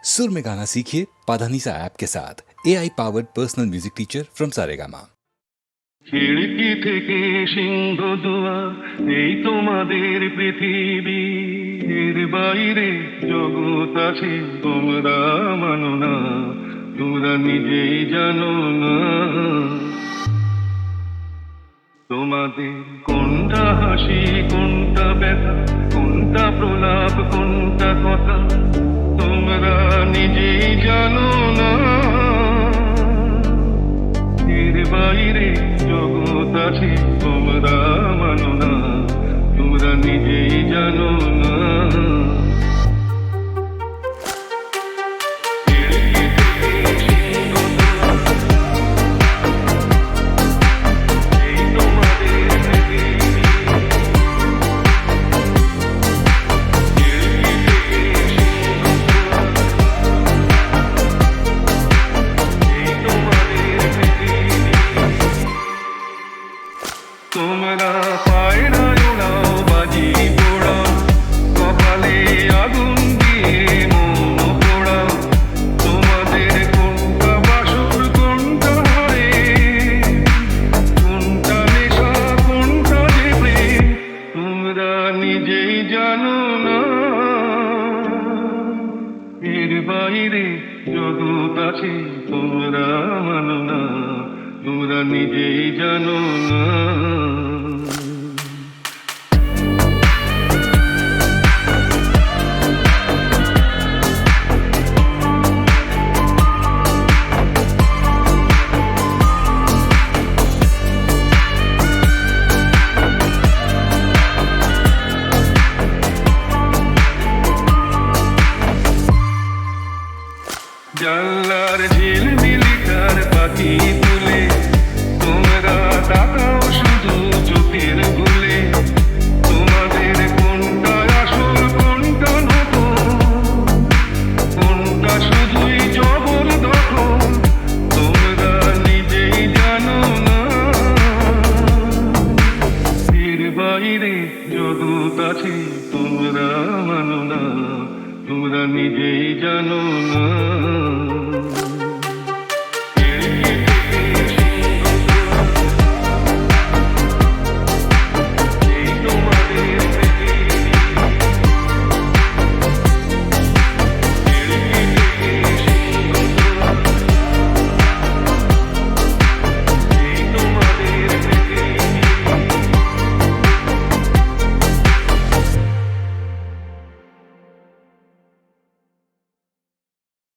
सुर में गाना सीखिए पाधानीसा ऐप के साथ AI powered personal music teacher from Saregama. খিড়কি থেকে সিংহ দুয়ার এই তোমাদের পৃথিবী, এর বাইরে জগৎ আছে তোমরা মানো না, তোমরা নিজেই জানো না। তোমাদের কোনটা হাসি কোনটা ব্যথা, কোনটা প্রলাপ কোনটা কথা, তোমরা নিজেই জানো না। এর বাইরে জগৎ আছে তোমরা মানো না, তোমরা নিজেই জানো না। তোমরা পায়রা ওড়াও বাজি পোড়াও, কপালে আগুন দিয়ে মন পোড়াও, তোমাদের কোনটা বাসর কোনটা হারে, কোনটা নেশা কোনটা যে প্রেম, তোমরা নিজেই জানো না। এর বাইরে জগৎ আছে তোমরা মানো না, তোমরা নিজেই জানো না। জানলার ঝিলমিলিকার পাখি তুলে, তোমরা তাকাও শুধু চোখের ভুলে, তোমাদের কোনটা আসল কোনটা নকল, কোনটা শুধুই জবরদখল, তোমরা নিজেই জানো না। এর বাইরে জগৎ আছে তোমরা মানো না, তোমরা নিজেই জানো না।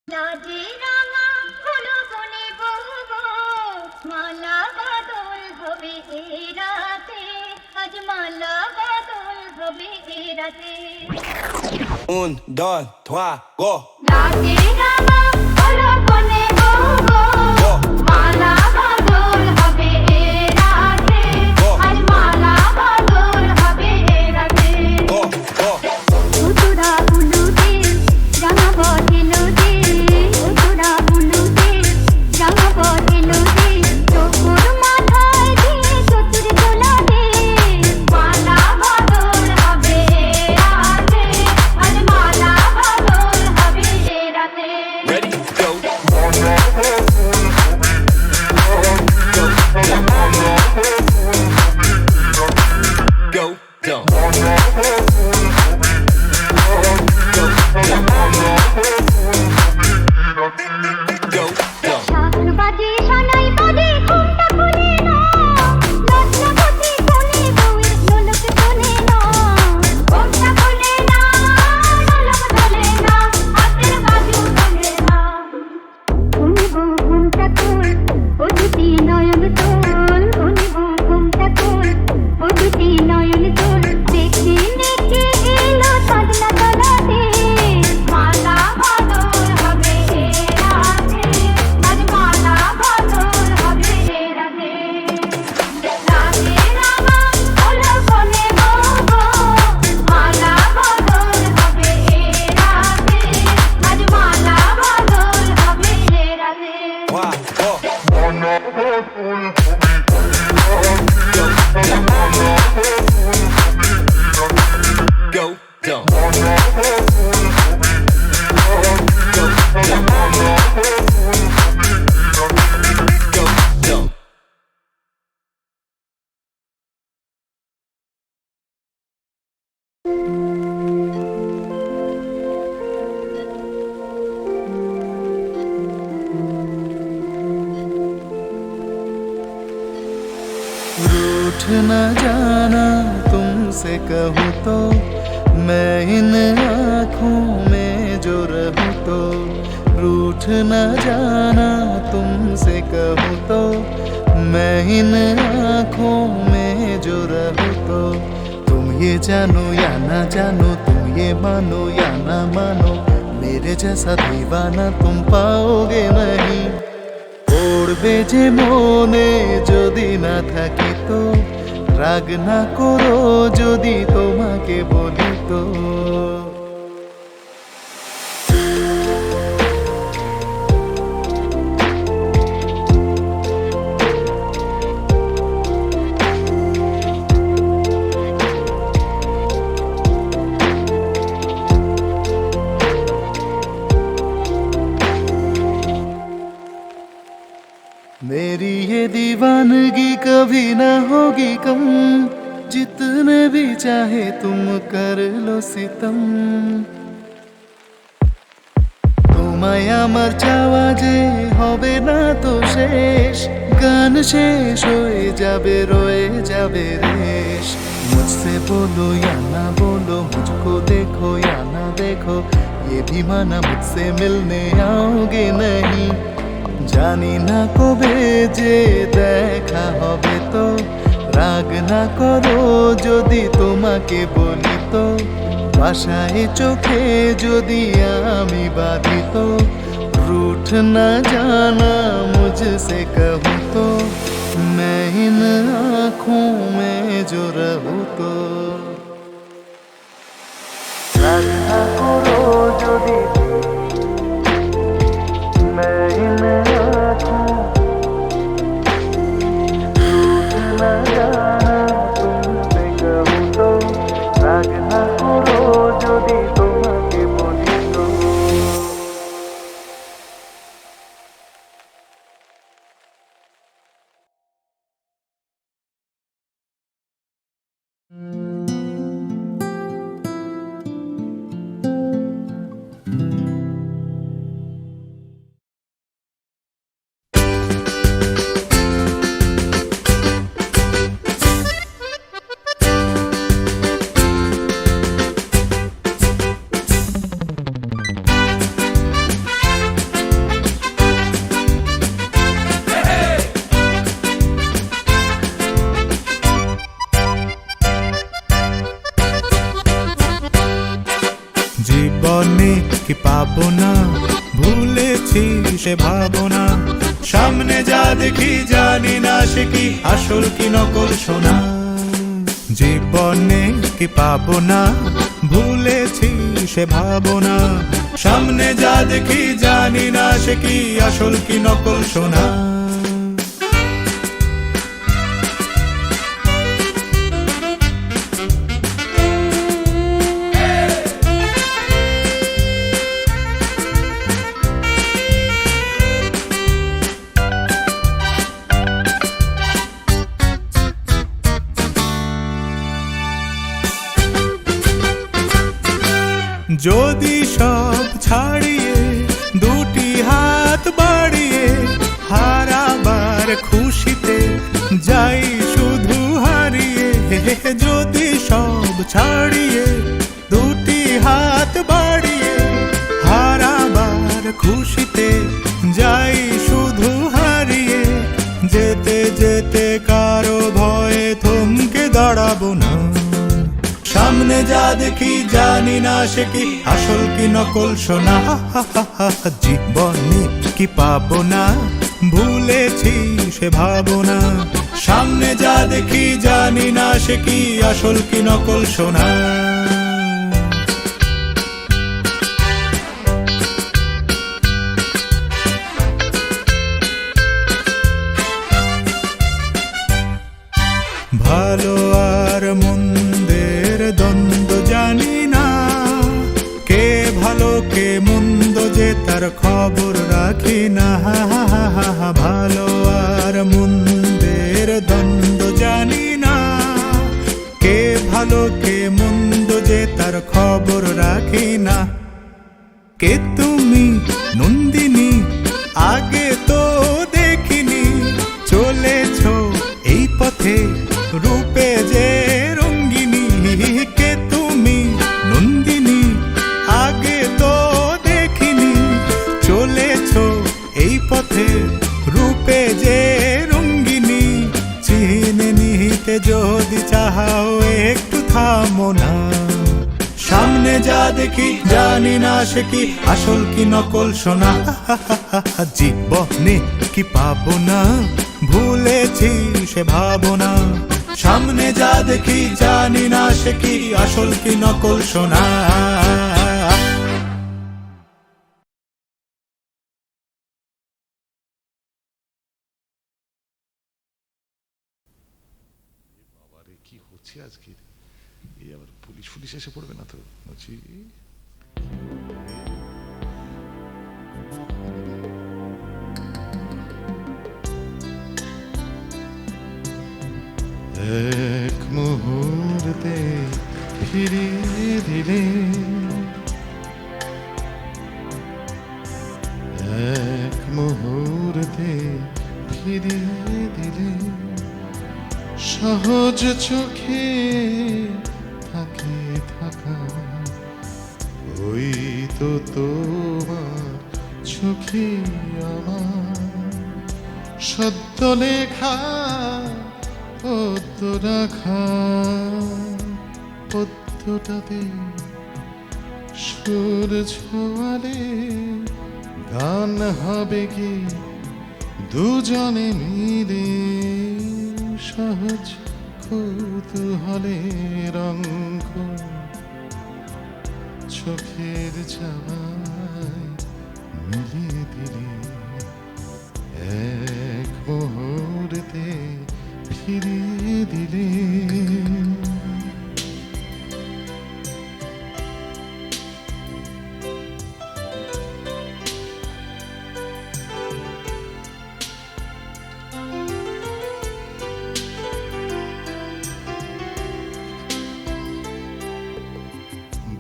রাজে রাঙা হলো বনে বহু গো, মালা বদল হবে এ রাতে, আজ মালা বদল হবে এ রাতে। 1, 2, 3, go! রাজে রাঙা হলো বনে বহু গো, মালা বদল হবে এ রাতে, আজ মালা বদল হবে এ রাতে। Go, go! উতরা বুলুতে রাঙা বদলো দে, উতরা বুলুতে রাঙা বদলো দে, চোখর মাথায় দিয়ে চতুর দোলা দে, মালা বদল হবে রাতে, আজ মালা বদল হবে রাতে। Ready, go! Go! न जाना तुमसे कहूँ तो मैं इन आँखों में जो रहूँ तो रूठ न जाना तुमसे कहूँ तो मैं इन आँखों में जो रहूँ तो तुम ये जानो या ना जानो तुम ये मानो या ना मानो मेरे जैसा दीवाना तुम पाओगे नहीं পড়বে যে মনে যদি না থাকি তো রাগ না করো যদি তোমাকে বলি তো मेरी ये दीवानगी कभी ना होगी कम जितने भी चाहे तुम कर लो सितम তোমায় আমার চাওয়া যে হবে না তো শেষ গান শেষ হয়ে যাবে রয়ে যাবে রেশ मुझसे बोलो या ना बोलो मुझको देखो या ना देखो ये भी माना मुझसे मिलने आओगे नहीं জানি না কবে যে দেখা হবে তো রাগ না করো যদি তোমাকে বলি তো বাসায় চোখে যদি আমি বাঁধি তো रूठ न जाना मुझसे कहूँ तो मैं इन आँखों में जो रहूँ तो রাগ না করো যদি मैं इन জীবনে কি পাবো না ভুলেছি সে ভাবনা সামনে যা দেখি জানি না সে কি আসল কি নকল সোনা জীবনে কি পাবো না ভুলেছি সে ভাবনা সামনে যা দেখি জানি না সে কি আসল কি নকল সোনা যদি সব ছাড়িয়ে দুটি হাত বাড়িয়ে হারাবার খুশিতে যাই শুধু হারিয়ে যদি সব ছাড়িয়ে দুটি হাত বাড়িয়ে হারাবার খুশিতে যাই শুধু হারিয়ে যেতে যেতে কারো ভয়ে থমকে দাঁড়াবো না সামনে যা দেখি জানি না সে কি আসল কি নকল সোনা জীবনে কি পাবো না ভুলেছি সে ভাবনা সামনে যা দেখি জানি না সে কি আসল কি নকল সোনা ভালো আর মন্দের দ্বন্দ্ব জানি না কে ভালো কে মন্দ যে তার খবর রাখি না ভালো আর মন্দের দ্বন্দ্ব জানি না কে ভালো কে মন্দ যে তার খবর রাখি না কে তুমি নন্দিনী আগে তো দেখিনি চলেছো এই পথে রূপ না। সামনে যা দেখি জানি না সে কি আসল কি নকল সোনা। জীবনে কি পাবো না, ভুলেছি সে ভাবনা। সামনে যা দেখি জানি না সে কি আসল কি নকল সোনা। আরে কি হচ্ছে আজকে, এই আবার পুলিশ ফুলিশ এসে পড়বে না তো বলছি। এক মুহূর্তে ফিরিয়ে দিলে, এক মুহূর্তে ফিরিয়ে দিলে, সহজ চোখে থাকে থাকা। ওই তো তোমার চোখে আমার সদ্য লেখা পদ্ম রাখা। পদ্মটাতে সুর ছোঁয়ালে গান হবে কি দুজনে মিলে। সহজ কৌতূহলে রঙ্গ চোখের চাওয়ায় মিলিয়ে দিলে, এক মুহূর্তে ফিরিয়ে দিলে।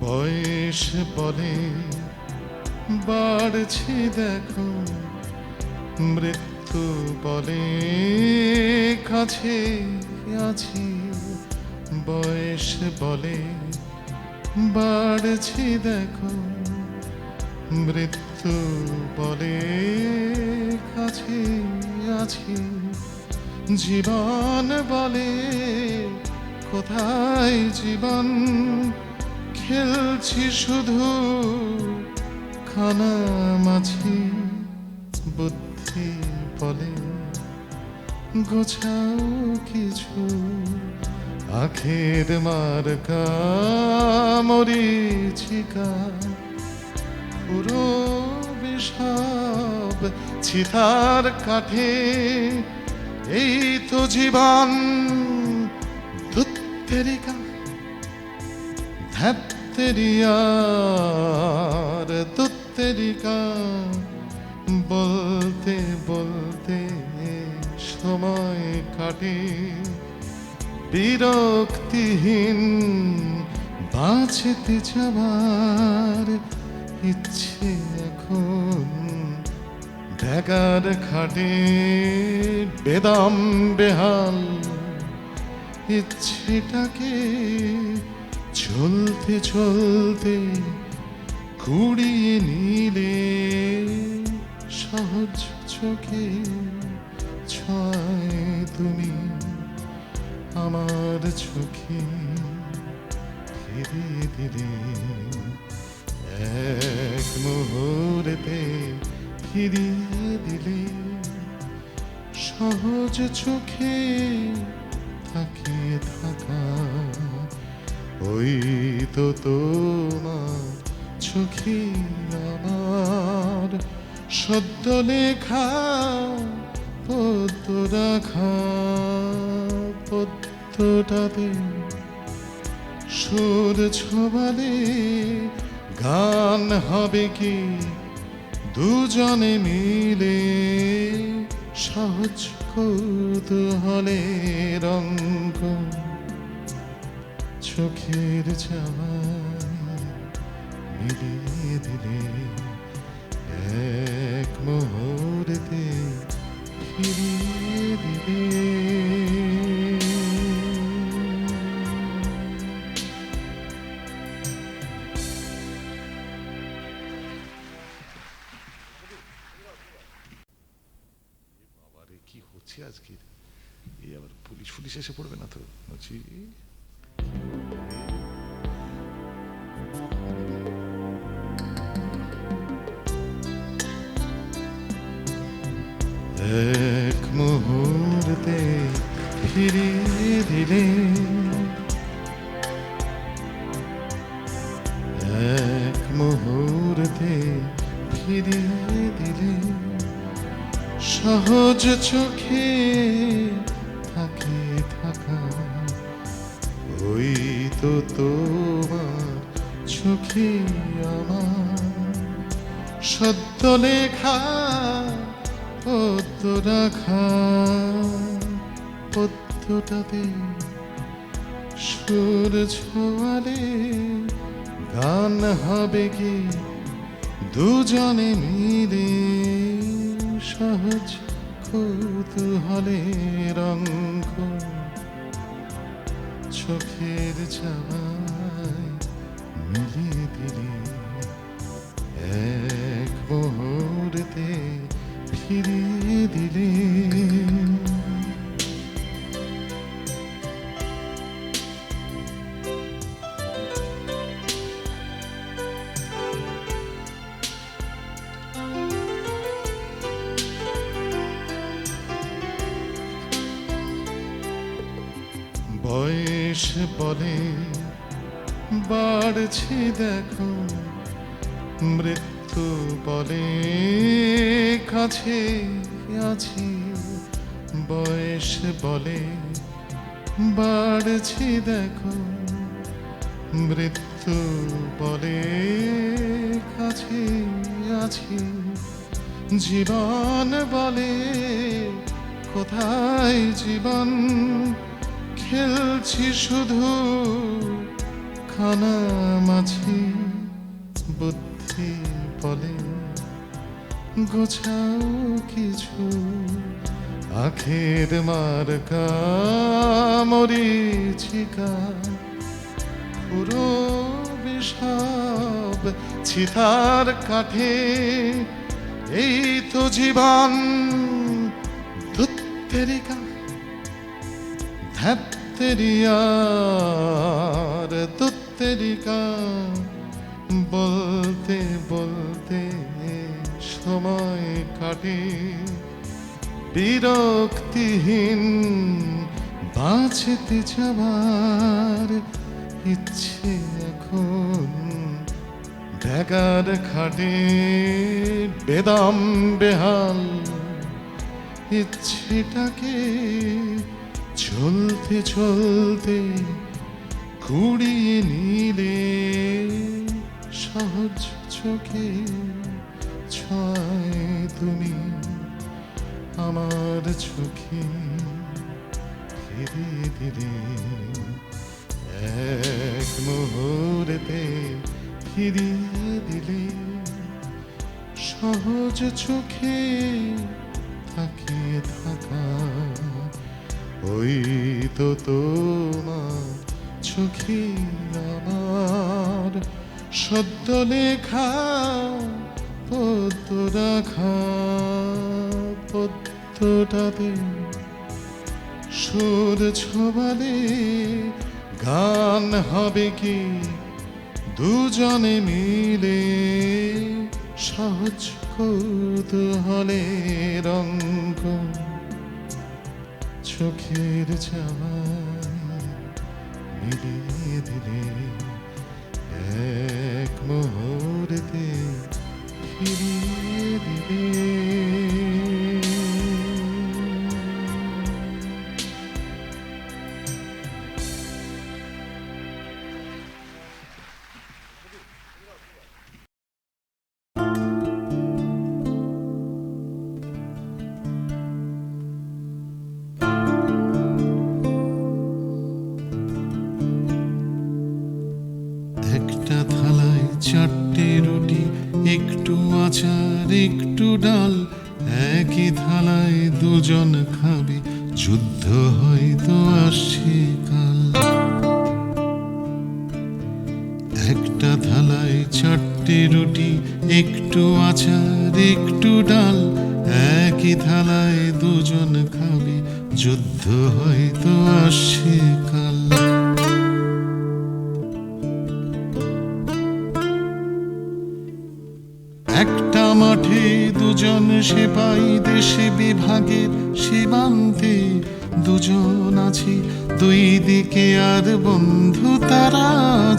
বয়স বলে বাড়ছি দেখো, মৃত্যু বলে কাছে আছি। বয়স বলে বাড়ছি দেখো, মৃত্যু বলে কাছে আছি। জীবন বলে কোথায় জীবন, খেলছি শুধু কানামাছি। বুদ্ধি বলে গোছাও কিছু, আখের মার্কা মরিচিকা। পুরো বিষব চিতার কাঠে, এই তো জীবন ধুত্তেরিকা। ধ্যাত্তেরিয়ার দুত্তেরিকা। বলতে বলতে সময় কাটে বিরক্তিহীন। বাঁচতে যাবার ইচ্ছে এখন ব্যাগার খাটে বেদম বেহাল। ইচ্ছেটাকে চলতে চলতে কুড়িয়ে নিলে, সহজ চোখে ছয় তুমি আমার চোখে ফিরিয়ে দিলে। এক মুহূর্তে ফিরিয়ে দিলে, সহজ চোখে তাকিয়ে থাকা। ওই তো তোমার চোখে আমার সদ্য লেখা পদ্ম রাখা। পদ্মটাতে সুর ছোবালে গান হবে কি দুজনে মিলে। সহজ কৌতূহলে রঙ্গ চোখের চাওয়ায় মিলিয়ে দিলে, এক মুহূর্তে ফিরিয়ে দিলে। আরে কি হচ্ছে আজকে, এই আবার পুলিশ ফুলিশ এসে পড়বে না তো বলছি। এক মুহূর্তে ফিরিয়ে দিলে, এক মুহূর্তে ফিরিয়ে দিলে, সহজ চোখে থাকে থাকা, ওই তো তোমার চোখে আমার সদ্য লেখা পদ্ম রাখা, পদ্মটাতে সুর ছোঁয়ালে গান হবে কি দুজনে মিলে, সহজ কৌতূহলে রঙ্গ চোখের চাওয়ায় মিলিয়ে দিলে, এক মুহূর্তে ফিরিয়ে দিলে। বয়স বলে বাড়ছি দেখো, মৃত্যু বলে কাছে আছি, বয়স বলে বাড়ছি দেখো, মৃত্যু বলে কাছে আছি, জীবন বলে কোথায় জীবন, খেলছি শুধু কানামাছি, বুদ্ধি বলে গোছাও কিছু, আখের মার্কা মরিচিকা, পুরো বিষব চিতার কাঠে, এই তো জীবন ধুত্তেরিকা, ধ্যাত্তেরিয়ার ধুত্তেরিকা, বলতে বলতে সময় কাটে, বিরক্তিহীন বাঁচতে যাবার ইচ্ছে এখন, ঢাকার খাটে বেদম বেহাল, ইচ্ছেটাকে চলতে চলতে কুড়িয়ে নিলে, সহজ চোখে ছয় তুমি আমার চোখে ফিরিয়ে দিলে, এক মুহূর্তে ফিরিয়ে দিলে, সহজ চোখে তাকিয়ে থাকা, ওই তো তোমার চোখে আমার সদ্য লেখা পদ্ম রাখা, পদ্মটাতে সুর ছোবালে গান হবে কি দুজনে মিলে, সহজ কৌতূহলে রঙ্গ চোখের চাওয়ায় মিলিয়ে দিলে, এক মুহূর্তে ফিরিয়ে দিলে। একটা থালায় চারটে রুটি, একটু আচার একটু ডাল, একই থালায় দুজন খাবে, যুদ্ধ হয়তো আসছে কাল। একটা থালায় চারটে রুটি, একটু আচার একটু ডাল, একই থালায় দুজন খাবে, যুদ্ধ হয়তো আসছে কাল। মাঠে দুজন সেপাই দেশে বিভাগের সীমান্তে দুজন আছে দুই দিকে আর বন্ধু তারা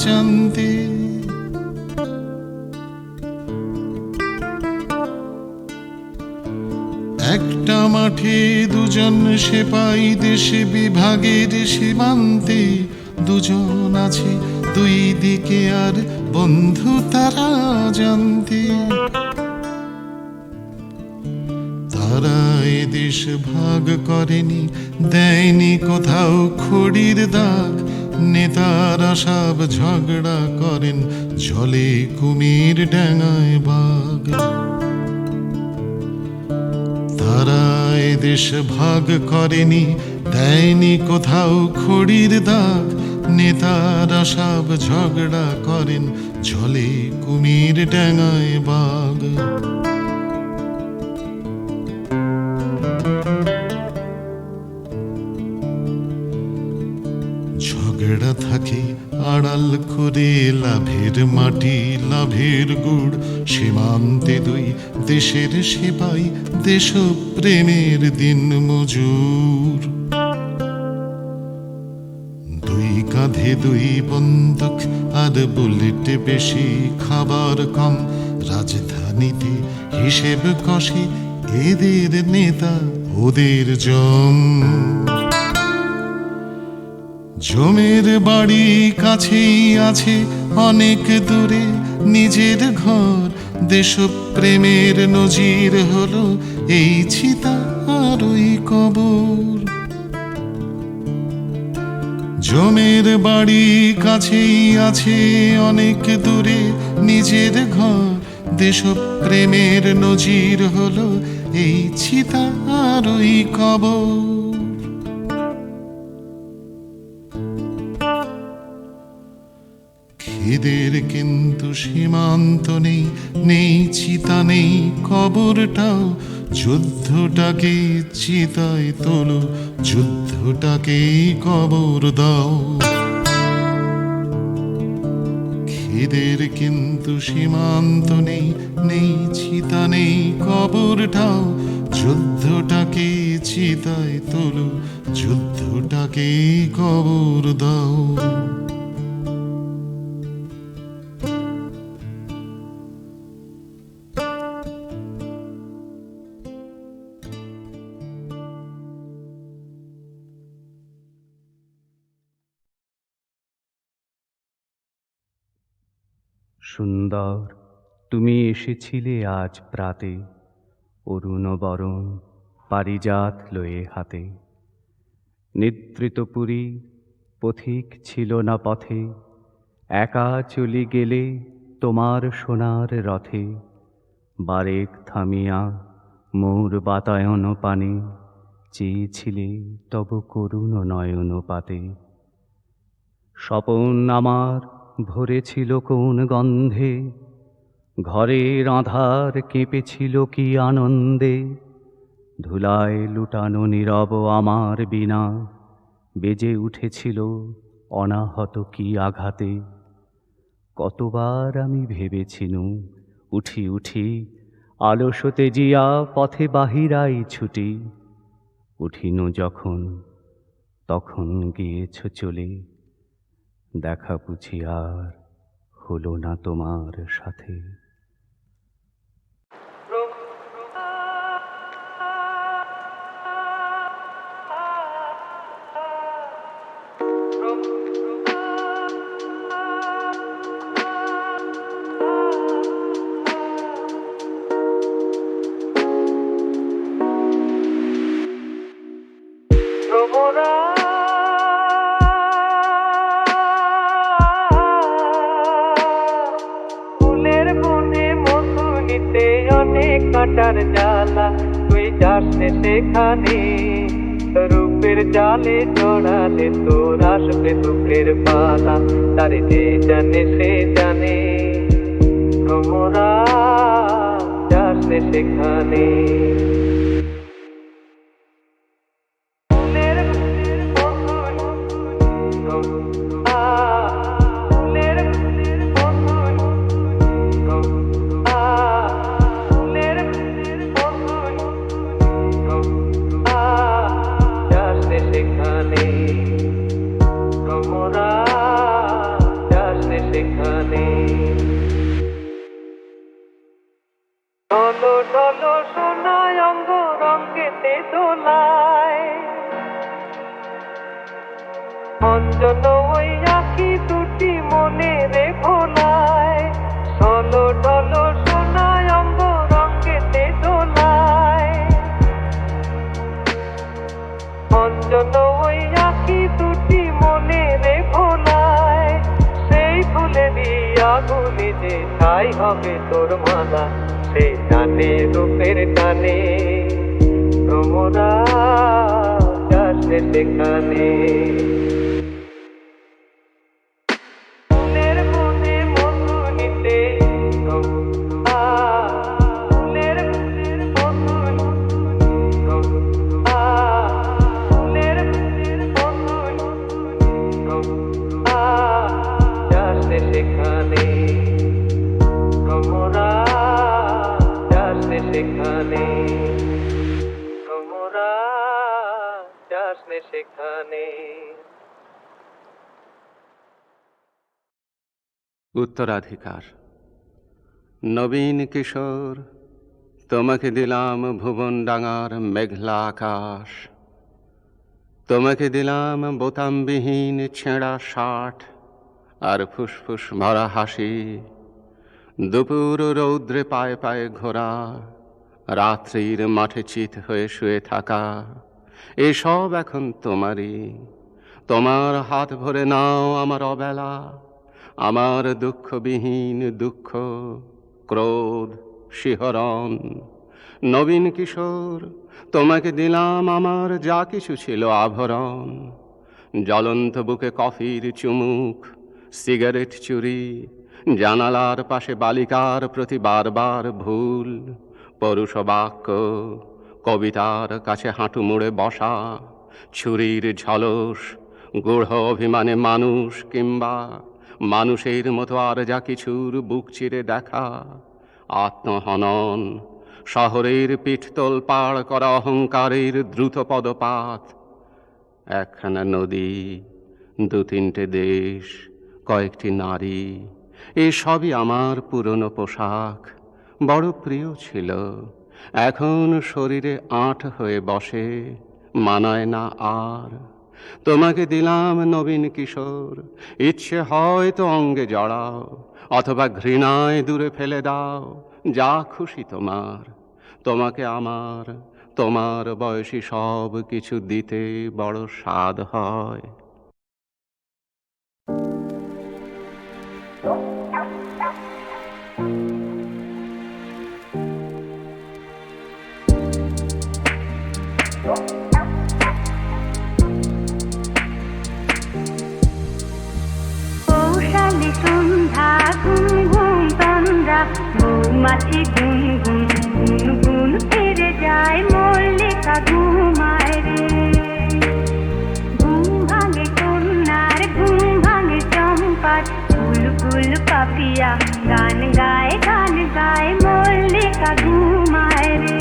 জানতে একটা মাঠে দুজন সেপাই দেশে বিভাগের সীমান্তে দুজন আছে দুই দিকে আর বন্ধু তারা জানতে তারা এ দেশ ভাগ করেনি দেয়নি কোথাও খড়ির দাগ নেতারা সব ঝগড়া করেন জলে কুমির ডাঙায় বাঘ তারা এ দেশ ভাগ করেনি দেয়নি কোথাও খড়ির দাগ নেতারা সব ঝগড়া করেন জলে কুমির ডাঙায় বাঘ ঝগড়া থাকে আড়াল করে লাভের মাটি লাভের গুড় সীমান্তে দুই দেশের সেপাই দেশপ্রেমের দিন মজুর দুই কাঁধে দুই বন্দুক আর বুলেট বেশি খাবার কম রাজধানীতে হিসেব কষে এদের নেতা ওদের জম জমের বাড়ি কাছেই আছে অনেক দূরে নিজের ঘর দেশপ্রেমের নজির হলো এই চিতা আর ওই কবর জমের বাড়ি কাছেই আছে অনেক দূরে নিজের ঘর দেশপ্রেমের নজির হলো এই চিতা আর ওই কবর এদের কিন্তু সীমান্ত নেই নেই চিতা নেই কবরটাও যুদ্ধটাকে চিতায় তোলো যুদ্ধটাকে কবর দাও এদের কিন্তু সীমান্ত নেই নেই চিতা নেই কবরটাও যুদ্ধটাকে চিতায় তোলো যুদ্ধটাকে কবর দাও সুন্দর তুমি এসেছিলে আজ প্রাতে অরুণ বরণ পারিজাত লয়ে হাতে নিদ্রিতপুরী পথিক ছিল না পথে একা চলি গেলে তোমার সোনার রথে বারেক থামিয়া মোর বাতায়ন পানে চেয়েছিলে তব করুণ নয়ন পাতে স্বপন আমার ভরেছিল কোন গন্ধে ঘরের আঁধার কেঁপেছিল কি আনন্দে ধুলায় লুটানো নীরব আমার বিনা বেজে উঠেছিল অনাহত কি আঘাতে কতবার আমি ভেবেছিনু উঠি উঠি আলসতে জিয়া পথে বাহিরাই ছুটি উঠিনু যখন তখন গিয়েছ চলে দেখা বুঝি আর হলো না তোমার সাথে কাটার জ্বালা তুই যাস সেখানে রূপের জালে জড়ালে তোর আসবে দুঃখের পালা তারে যে জানে সে জানে তোমরা যাস সেখানে ফুলের ঢলো সোনায় অঙ্গ রঙেতে দোলায় অঞ্জন ওই আঁখি দুটি মনে রে ভোলায় ঢলো ঢলো সোনায় অঙ্গ রঙেতে দোলায় অঞ্জন ওই আঁখি দুটি মনে রে ভোলায় সেই ফুলেরই আগুনে যে ছাই হবে তোর মালা সেই টানে রূপের টানে তোমরা যাস সেখানে ফুলের বনে মধু নিতে ফুলের মধু ফুলের মধু যাস সেখানে তোমরা যাস সেখানে তোমরা যাস সেখানে। উত্তরাধিকার। নবীন কিশোর, তোমাকে দিলাম ভুবনডাঙার মেঘলা আকাশ, তোমাকে দিলাম বোতামবিহীন ছেঁড়া শার্ট আর ফুসফুস ভরা হাসি, দুপুর রৌদ্রে পায়ে পায়ে ঘোরা, রাত্রির মাঠে চিত হয়ে শুয়ে থাকা, এসব এখন তোমারই। তোমার হাত ভরে নাও আমার অবেলা, আমার দুঃখবিহীন দুঃখ, ক্রোধ, শিহরণ। নবীন কিশোর, তোমাকে দিলাম আমার যা কিছু ছিল আভরণ, জ্বলন্ত বুকে কফির চুমুক, সিগারেট চুরি, জানালার পাশে বালিকার প্রতি বারবার ভুল, পরুষ বাক্য, কবিতার কাছে হাঁটু মুড়ে বসা, ছুরির ঝলস, গূঢ় অভিমানে মানুষ কিংবা মানুষের মতো আর যা কিছুর বুক চিরে দেখা, আত্মহনন, শহরের পিঠতল পাড় করা অহংকারের দ্রুত পদপাত, একখানা নদী, দু তিনটে দেশ, কয়েকটি নারী, এসবই আমার পুরনো পোশাক, বড় প্রিয় ছিল। এখন শরীরে আঁট হয়ে বসে, মানায় না আর। তোমাকে দিলাম নবীন কিশোর, ইচ্ছে হয় তো অঙ্গে জড়াও, অথবা ঘৃণায় দূরে ফেলে দাও, যা খুশি তোমার। তোমাকে আমার, তোমার বয়সী সব কিছু দিতে বড় স্বাদ হয়। কৌশালী সন্ধ্যা ঘুম ঘুম তন্দ্রা, মৌমাছি গুন গুন গুন গুন ফিরে যায়, মল্লিকা ঘুমায় রে। ঘুম ভাঙে কন্যার, ঘুম ভাঙে চম্পার, বুলবুল পাপিয়া গান গায় গান গায়, মল্লিকা ঘুমায় রে।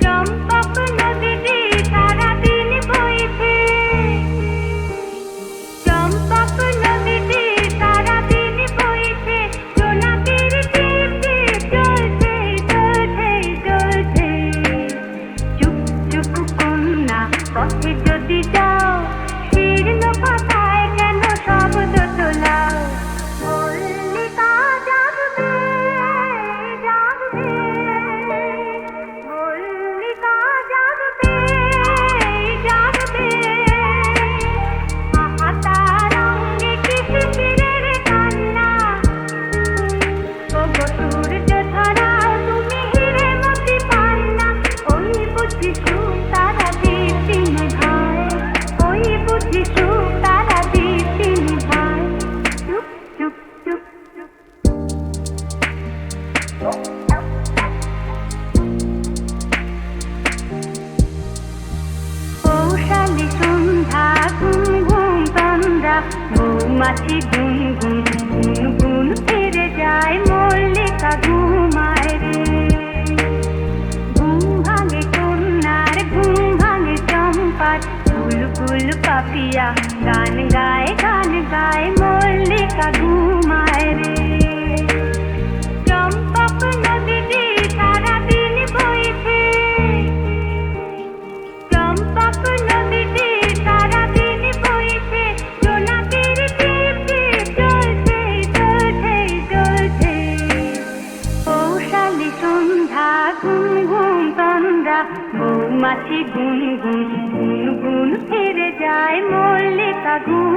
চম্পক নদীটি সারাদিন বইছে, চম্পক নদীটি সারাদিন বইছে, জোনাকির টিপটি চলছে চলছে চলছে। চুপ চুপ কন্যা, পথে যদি যাও, শীর্ণ পাতায় কেন শব্দ তোলাও? মল্লিকা জাগবে জাগবে, মল্লিকা জাগবে জাগবে। হাতার অঙ্গে কিশোরের কান্না, ওগো সূর্য ধরাও তুমি হিরে মতি পান্না। ওই বুঝি সুখ তারা দীপ্তি নিভায়, ওই বুঝি সুখ তারা দীপ্তি নিভায়। চুপ চুপ চুপ চুপ। কৌশালী সন্ধ্যা ঘুম ঘুম তন্দ্রা, মৌমাছি গুন গুন গুন গুন ফিরে যায়, মল্লিকা ঘুমায় রে। ঘুম ভাঙে কন্যার, ঘুম ভাঙে চম্পার, বুলবুল পাপিয়া গান গায় গান গায়, মল্লিকা ঘুমায় রে। চম্পক নদীটি ঘুম ঘুম তন্দ্রা মৌমাছি গুন গুন গুন গুন ফিরে যায় মল্লিকা গুন